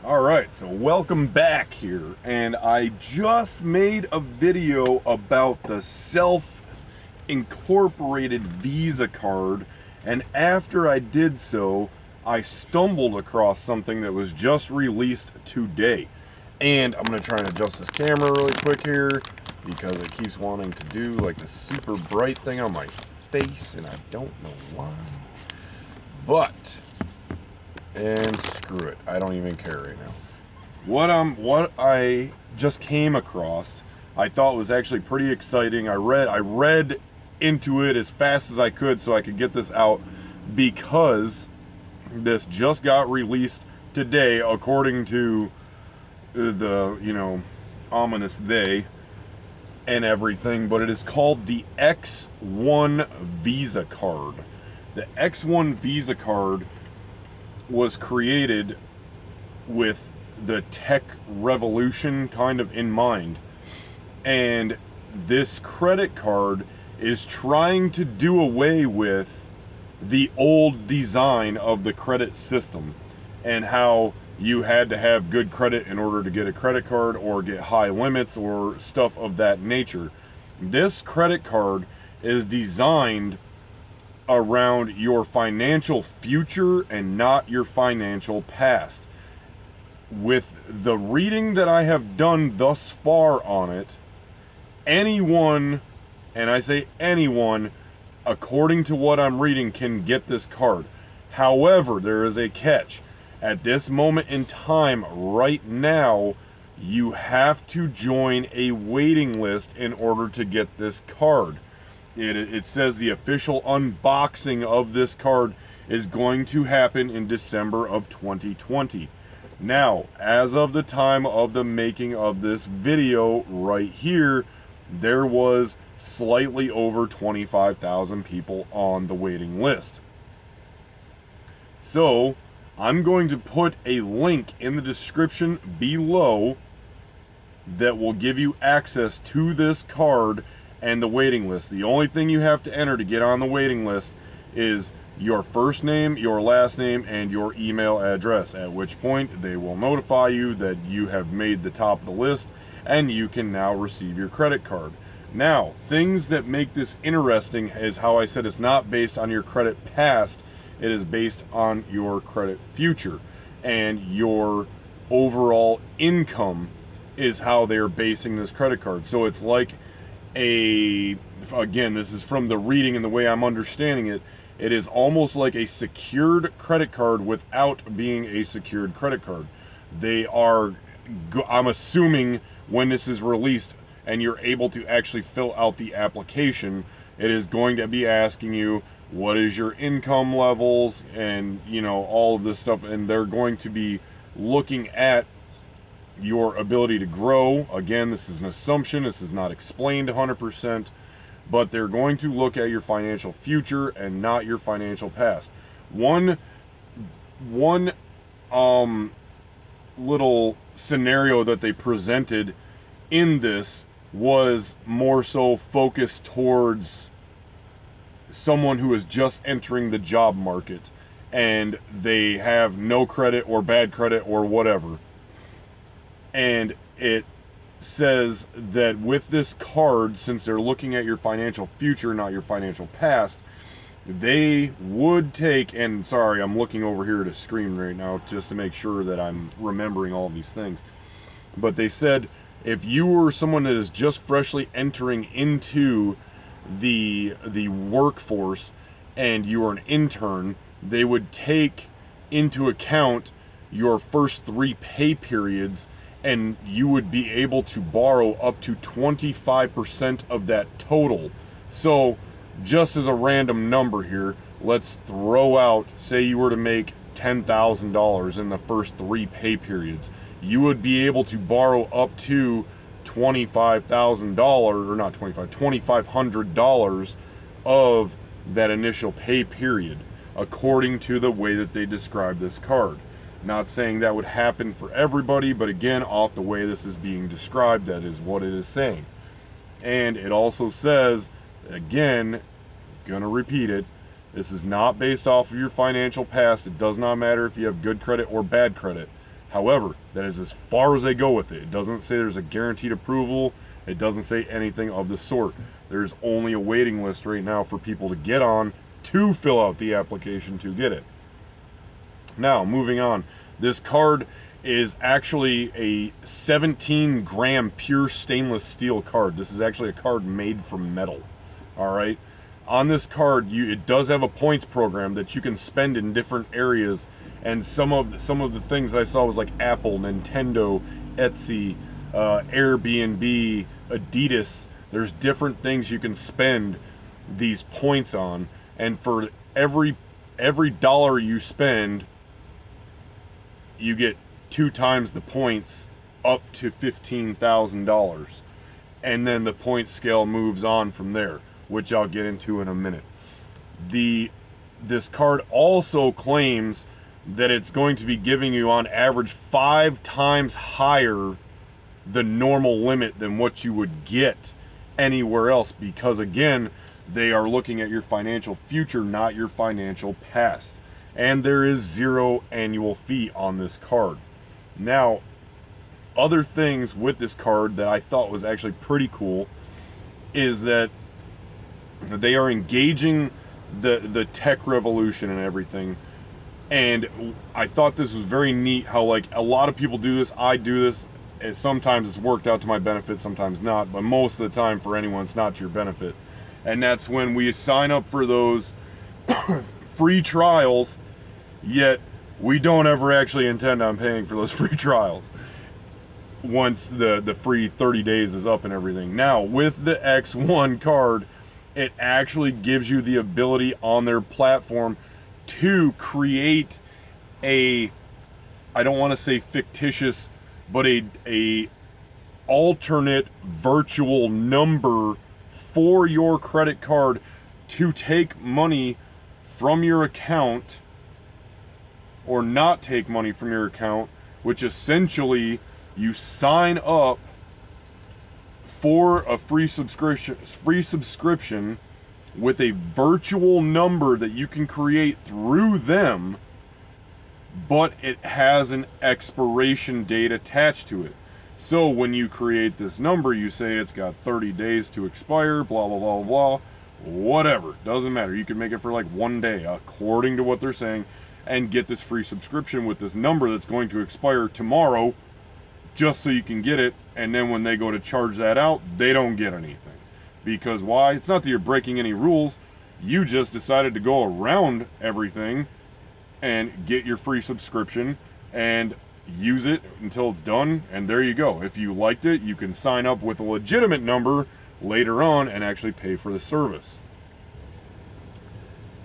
Alright, so welcome back here, and I just made a video about the self-incorporated Visa card, and after I did so, I stumbled across something that was just released today. And I'm going to try and adjust this camera really quick here, because it keeps wanting to do like the super bright thing on my face, and I don't know why. But and screw it, I don't even care right now. What I just came across, I thought was actually pretty exciting. I read into it as fast as I could so I could get this out, because this just got released today according to the, ominous they and everything, but it is called the X1 Visa card. The X1 Visa card was created with the tech revolution kind of in mind, and this credit card is trying to do away with the old design of the credit system and how you had to have good credit in order to get a credit card or get high limits or stuff of that nature. This credit card is designed around your financial future and not your financial past. With the reading that I have done thus far on it, anyone, and I say anyone, according to what I'm reading, can get this card. However, there is a catch. At this moment in time, right now, you have to join a waiting list in order to get this card. It says the official unboxing of this card is going to happen in December of 2020. Now, as of the time of the making of this video right here, there was slightly over 25,000 people on the waiting list. So, I'm going to put a link in the description below that will give you access to this card and the waiting list. The only thing you have to enter to get on the waiting list is your first name, your last name, and your email address, at which point they will notify you that you have made the top of the list and you can now receive your credit card. Now, things that make this interesting is how I said it's not based on your credit past, it is based on your credit future, and your overall income is how they're basing this credit card. So it's like again, this is from the reading and the way I'm understanding it, it is almost like a secured credit card without being a secured credit card. They are, I'm assuming when this is released and you're able to actually fill out the application, it is going to be asking you what is your income levels and, all of this stuff, and they're going to be looking at your ability to grow. Again, this is an assumption, this is not explained 100%, but they're going to look at your financial future and not your financial past. One little scenario that they presented in this was more so focused towards someone who is just entering the job market and they have no credit or bad credit or whatever. And it says that with this card, since they're looking at your financial future, not your financial past, they would take, and sorry, I'm looking over here at a screen right now just to make sure that I'm remembering all these things, but they said if you were someone that is just freshly entering into the workforce and you are an intern, they would take into account your first 3 pay periods, and you would be able to borrow up to 25% of that total. So, just as a random number here, let's throw out, say you were to make $10,000 in the first 3 pay periods. You would be able to borrow up to $25,000, or not 25, $2,500 of that initial pay period, according to the way that they describe this card. Not saying that would happen for everybody, but again, off the way this is being described, that is what it is saying. And it also says, again, gonna repeat it, this is not based off of your financial past. It does not matter if you have good credit or bad credit. However, that is as far as they go with it. It doesn't say there's a guaranteed approval. It doesn't say anything of the sort. There's only a waiting list right now for people to get on to fill out the application to get it. Now, moving on. This card is actually a 17-gram pure stainless steel card. This is actually a card made from metal. All right. On this card, it does have a points program that you can spend in different areas, and some of the things I saw was like Apple, Nintendo, Etsy, Airbnb, Adidas. There's different things you can spend these points on, and for every dollar you spend, you get 2 times the points, up to $15,000, and then the point scale moves on from there, which I'll get into in a minute. This card also claims that it's going to be giving you on average 5 times higher the normal limit than what you would get anywhere else, because again, they are looking at your financial future, not your financial past. And there is 0 annual fee on this card. Now, other things with this card that I thought was actually pretty cool is that they are engaging the tech revolution and everything. And I thought this was very neat how, like, a lot of people do this. I do this. And sometimes it's worked out to my benefit, sometimes not. But most of the time, for anyone, it's not to your benefit. And that's when we sign up for those free trials, yet we don't ever actually intend on paying for those free trials once the free 30 days is up and everything. Now, with the X1 card, it actually gives you the ability on their platform to create I don't want to say fictitious, but a alternate virtual number for your credit card to take money from your account or not take money from your account, which essentially you sign up for a free subscription with a virtual number that you can create through them, but it has an expiration date attached to it. So when you create this number, you say it's got 30 days to expire, blah, blah, blah, blah, whatever. Doesn't matter. You can make it for like 1 day, according to what they're saying, and get this free subscription with this number that's going to expire tomorrow, just so you can get it. And then when they go to charge that out, they don't get anything. Because why? It's not that you're breaking any rules. You just decided to go around everything and get your free subscription and use it until it's done, and there you go. If you liked it, you can sign up with a legitimate number later on and actually pay for the service.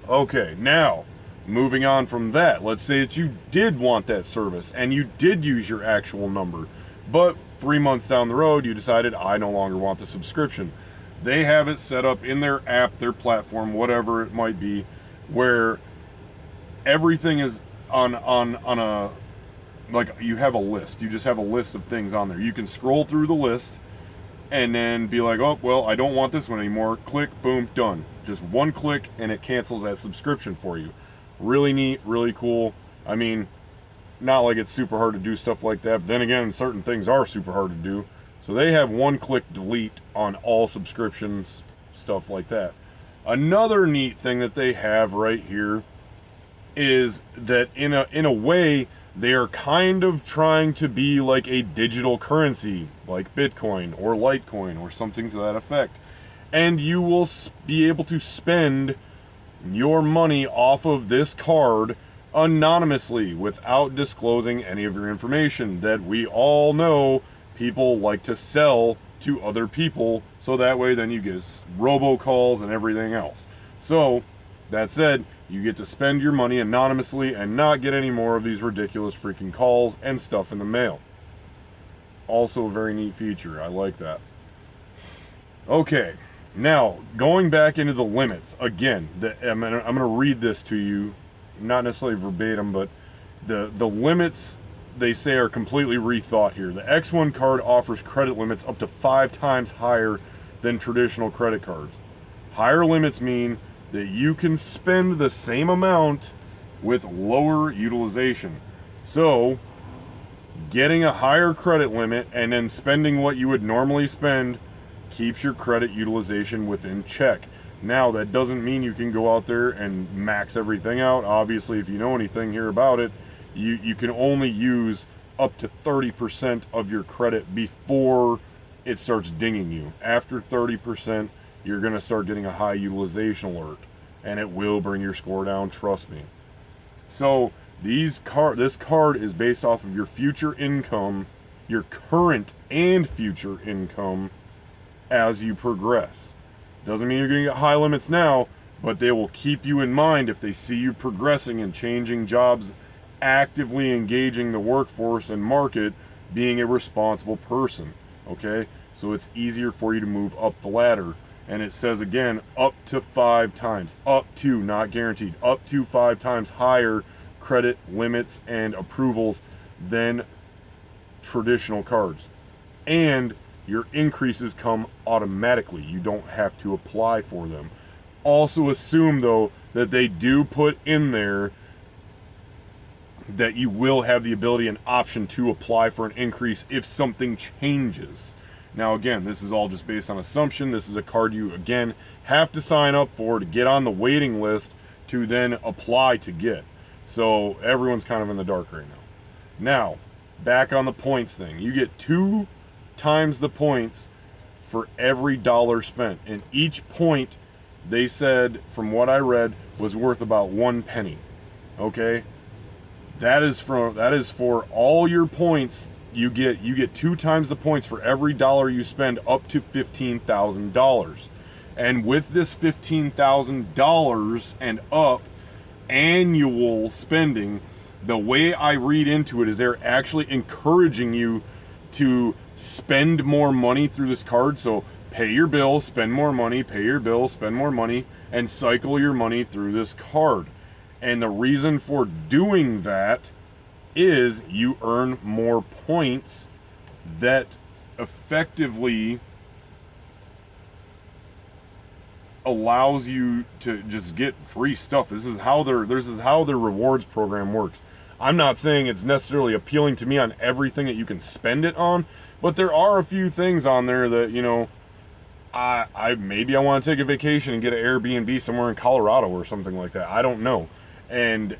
Okay, now moving on from that, let's say that you did want that service and you did use your actual number, but 3 months down the road you decided, I no longer want the subscription. They have it set up in their app, their platform, whatever it might be, where everything is on a, like, you have a list. You just have a list of things on there. You can scroll through the list and then be like, oh, well, I don't want this one anymore. Click, boom, done. Just one click and it cancels that subscription for you. Really neat, really cool. I mean, not like it's super hard to do stuff like that, but then again, certain things are super hard to do. So they have one-click delete on all subscriptions, stuff like that. Another neat thing that they have right here is that in a way, they are kind of trying to be like a digital currency, like Bitcoin or Litecoin or something to that effect. And you will be able to spend your money off of this card anonymously without disclosing any of your information that we all know people like to sell to other people, so that way then you get robocalls and everything else. So that said, you get to spend your money anonymously and not get any more of these ridiculous freaking calls and stuff in the mail. Also a very neat feature. I like that. Okay, now going back into the limits again. I'm gonna read this to you, not necessarily verbatim, but the limits they say are completely rethought here. The X1 card offers credit limits up to 5 times higher than traditional credit cards. Higher limits mean that you can spend the same amount with lower utilization. So Getting a higher credit limit and then spending what you would normally spend keeps your credit utilization within check. Now, that doesn't mean you can go out there and max everything out. Obviously, if you know anything here about it, you can only use up to 30% of your credit before it starts dinging you. After 30%, you're going to start getting a high utilization alert, and it will bring your score down, trust me. So this card is based off of your future income, your current and future income as you progress. Doesn't mean you're going to get high limits now, but they will keep you in mind if they see you progressing and changing jobs, actively engaging the workforce and market, being a responsible person. Okay? So it's easier for you to move up the ladder. And it says again, up to 5 times. Up to, not guaranteed. Up to 5 times higher credit limits and approvals than traditional cards. And your increases come automatically. You don't have to apply for them. Also assume, though, that they do put in there that you will have the ability and option to apply for an increase if something changes. Now, again, this is all just based on assumption. This is a card you, again, have to sign up for to get on the waiting list to then apply to get. So everyone's kind of in the dark right now. Now, back on the points thing. You get 2 times the points for every dollar spent. And each point, they said, from what I read, was worth about 1 penny. Okay? That is for all your points. You get 2 times the points for every dollar you spend, up to $15,000. And with this $15,000 and up annual spending, the way I read into it is they're actually encouraging you to spend more money through this card. So pay your bill, spend more money, pay your bill, spend more money, and cycle your money through this card. And the reason for doing that is you earn more points that effectively allows you to just get free stuff. This is how their rewards program works. I'm not saying it's necessarily appealing to me on everything that you can spend it on, but there are a few things on there that, you know, maybe I want to take a vacation and get an Airbnb somewhere in Colorado or something like that. I don't know. And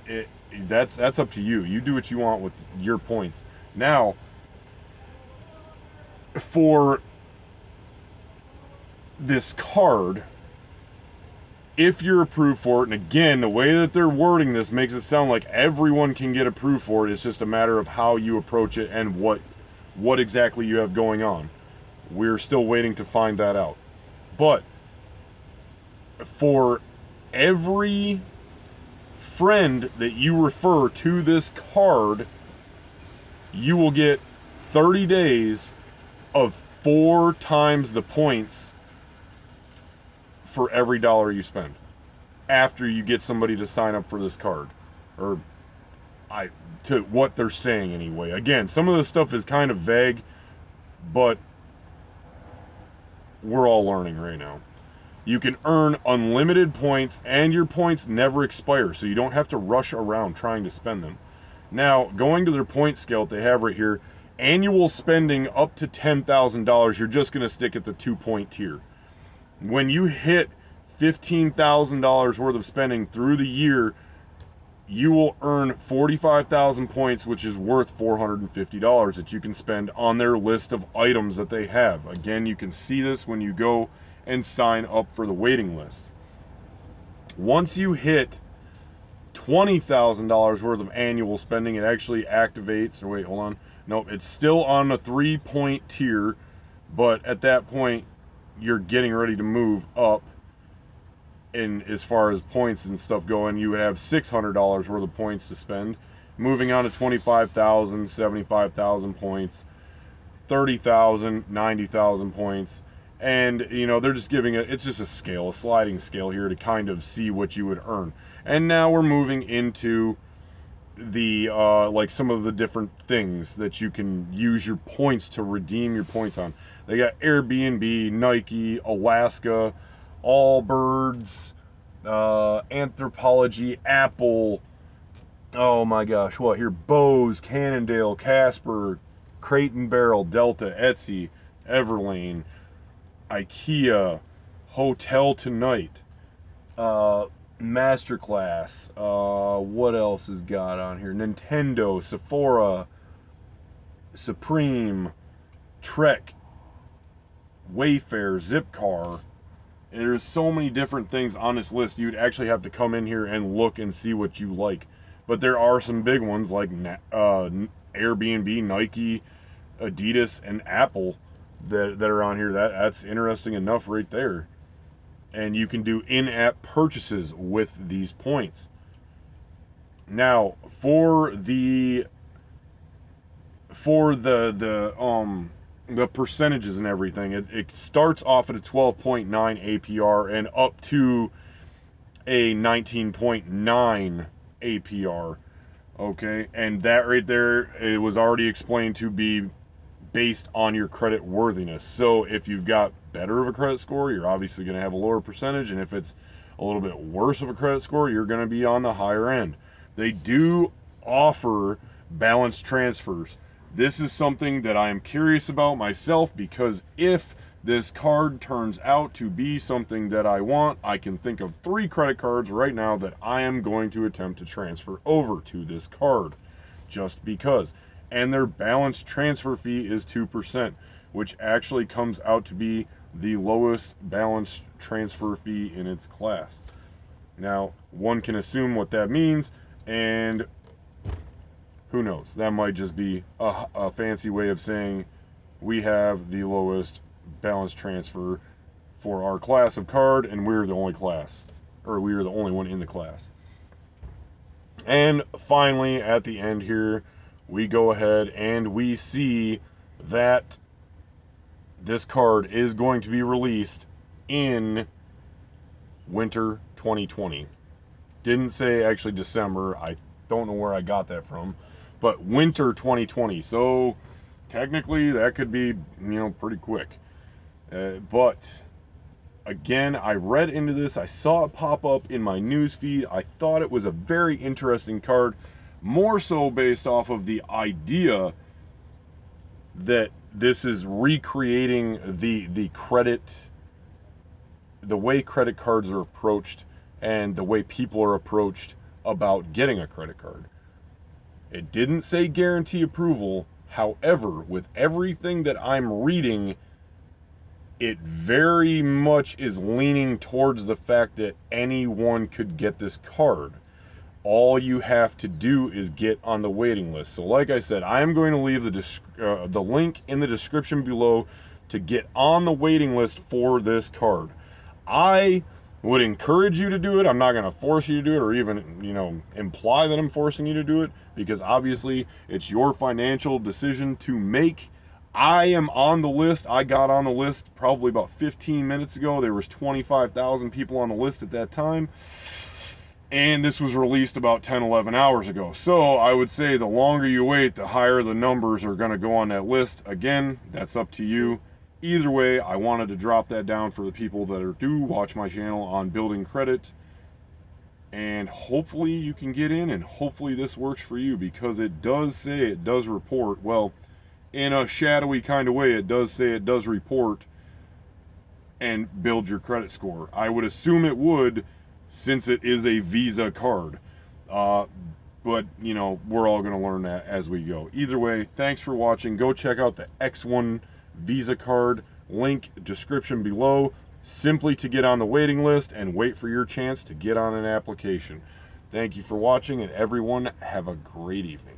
that's up to you. You do what you want with your points. Now, for this card, if you're approved for it, and again, the way that they're wording this makes it sound like everyone can get approved for it. It's just a matter of how you approach it and what exactly you have going on. We're still waiting to find that out. But for every friend that you refer to this card, you will get 30 days of 4 times the points for every dollar you spend after you get somebody to sign up for this card, or to what they're saying anyway. Again, some of this stuff is kind of vague, but we're all learning right now. You can earn unlimited points, and your points never expire, so you don't have to rush around trying to spend them. Now, going to their point scale that they have right here, annual spending up to $10,000, you're just going to stick at the 2-point tier. When you hit $15,000 worth of spending through the year, you will earn 45,000 points, which is worth $450 that you can spend on their list of items that they have. Again, you can see this when you go and sign up for the waiting list. Once you hit $20,000 worth of annual spending, it actually activates, or wait, hold on. No, it's still on a 3-point tier, but at that point, you're getting ready to move up. And as far as points and stuff going, you have $600 worth of points to spend. Moving on to 25,000, 75,000 points, 30,000, 90,000 points. And, you know, they're just giving it, it's just a scale, a sliding scale here to kind of see what you would earn. And now we're moving into the, like some of the different things that you can use your points to redeem your points on. They got Airbnb, Nike, Alaska, Allbirds, Anthropology, Apple, oh my gosh, what here? Bose, Cannondale, Casper, Crate and Barrel, Delta, Etsy, Everlane, IKEA, Hotel Tonight, Masterclass, what else is got on here? Nintendo, Sephora, Supreme, Trek, Wayfair, Zipcar. There's so many different things on this list. You'd actually have to come in here and look and see what you like. But there are some big ones like Airbnb, Nike, Adidas, and Apple that are on here. That's interesting enough right there. And you can do in-app purchases with these points. Now, for the percentages and everything, it starts off at a 12.9 APR and up to a 19.9 APR. Okay, and that right there, it was already explained to be based on your credit worthiness. So if you've got better of a credit score, you're obviously going to have a lower percentage, and if it's a little bit worse of a credit score, you're going to be on the higher end. They do offer balance transfers. This is something that I am curious about myself, because if this card turns out to be something that I want, I can think of 3 credit cards right now that I am going to attempt to transfer over to this card, just because. And their balance transfer fee is 2%, which actually comes out to be the lowest balance transfer fee in its class. Now, one can assume what that means, and who knows? That might just be a fancy way of saying we have the lowest balance transfer for our class of card, and we're the only class, or we are the only one in the class. And finally, at the end here, we go ahead and we see that this card is going to be released in winter 2020. Didn't say actually December. I don't know where I got that from, but winter 2020. So technically that could be, pretty quick. But again, I read into this. I saw it pop up in my news feed. I thought it was a very interesting card, more so based off of the idea that this is recreating the credit, the way credit cards are approached and the way people are approached about getting a credit card. It didn't say guarantee approval. However, with everything that I'm reading, it very much is leaning towards the fact that anyone could get this card. All you have to do is get on the waiting list. So like I said, I am going to leave the link in the description below to get on the waiting list for this card. I would encourage you to do it. I'm not going to force you to do it, or even, imply that I'm forcing you to do it, because obviously it's your financial decision to make. I am on the list. I got on the list probably about 15 minutes ago. There was 25,000 people on the list at that time. And this was released about 10, 11 hours ago. So I would say the longer you wait, the higher the numbers are going to go on that list. Again, that's up to you. Either way, I wanted to drop that down for the people that do watch my channel on building credit. And hopefully you can get in, and hopefully this works for you, because it does say, it does report, well, in a shadowy kind of way, it does say it does report and build your credit score. I would assume it would, since it is a Visa card. But, we're all going to learn that as we go. Either way, thanks for watching. Go check out the X1 Visa card. Link description below, simply to get on the waiting list and wait for your chance to get on an application. Thank you for watching, and everyone have a great evening.